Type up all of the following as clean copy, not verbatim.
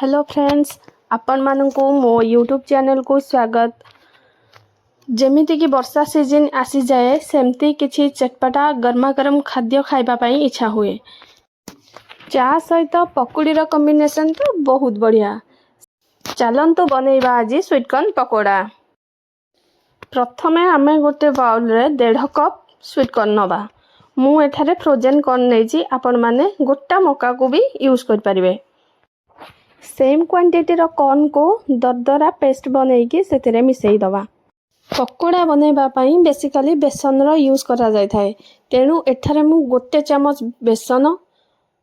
Hello friends, आपण मानकु मो YouTube channel को स्वागत। जेमिति कि वर्षा सीजन आसी जाए सेमती किछि चटपटा गर्मा गर्म खाद्य खाइबा पई इच्छा हुए। चा सहित पकुड़ी रो कॉम्बिनेशन तो बहुत बढ़िया। चलंतु बनेइबा आज स्वीटकॉर्न पकोड़ा। प्रथमे आमे गोटे बाउल रे 1.5 कप स्वीटकॉर्न नबा। मु एठारे फ्रोजन कॉर्न नेजी, आपण माने गोटा मका को भी यूज कर परिबे। सेम क्वांटिटी रो कॉर्न को दरदरा पेस्ट बनेइकी सेतिरे मिसेई दबा। पकोड़ा बनेइबा पई बेसिकली बेसन रो यूज करा जाय थाए, तेनु एठारे मु गोटे चमच बेसन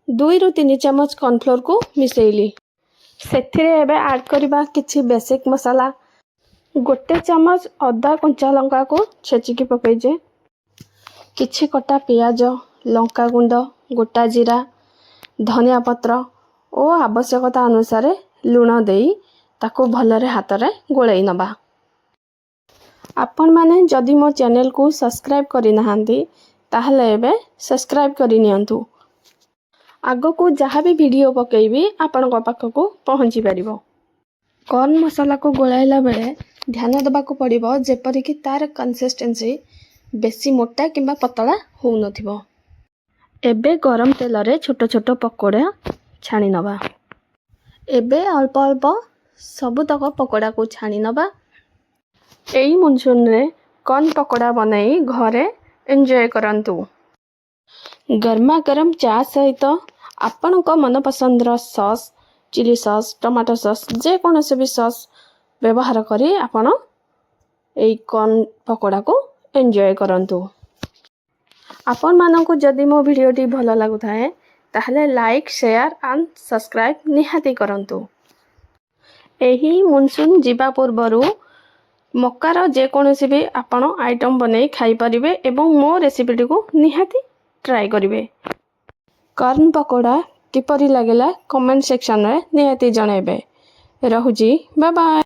2 रु 3 चमच कॉर्नफ्लोर को मिसेइली। सेथिरे एबे ऐड करबा किछि बेसिक मसाला। गोटे चमच अदा कंचा लंका को छेचिकी पकईजे, किछि कटा पियाज, लंका गुंड, गोटा जीरा, धनिया पत्र और आवश्यकता अनुसार लुण देई ताको भलरे हातरे गोळेई नबा। आपण माने जदि मो चैनल को सब्सक्राइब करि नहांती ताहले एबे सब्सक्राइब करि नियंतु। आगो को जहाँ भी वीडियो पकेइबी आपण को पाख को पहुंची परिबो। कॉर्न मसाला को गोळाइला बेले ध्यान देबा को पड़िबो जेपरि कि तार कंसिस्टेंसी बेसी मोटा किंबा पतला हो नथिबो। एबे गरम तेल रे छोट छोट पकोड़ा छाणी नबा। एबे अल्प अल्प सबुतक पकोड़ा को छाणी नबा। एई मुनसुन रे कॉर्न पकोड़ा बनाई घरे एंजॉय करंतु। गर्मा गरम चा सहित आपण को मन पसंद रो sauce, chilli sauce, tomato sauce जे कोनोसे भी सॉस व्यवहार करी आपण एई कॉर्न पकोड़ा को एंजॉय करंतु। आपण मानकु जदि मो वीडियोटी भलो लागु थाए ताहले लाइक, शेयर एंड सब्सक्राइब निहाती करंतु। एही मुनसुन जीवा पूर्वरु मकार जे कोनोसी भी आपण आइटम बनै खाई परिबे एवं मो रेसिपीटी को निहाती ट्राई करिवे। कॉर्न पकोड़ा किपरि लागेला कमेंट सेक्शन रे निहाती जणैबे। रहुजी, बाय बाय।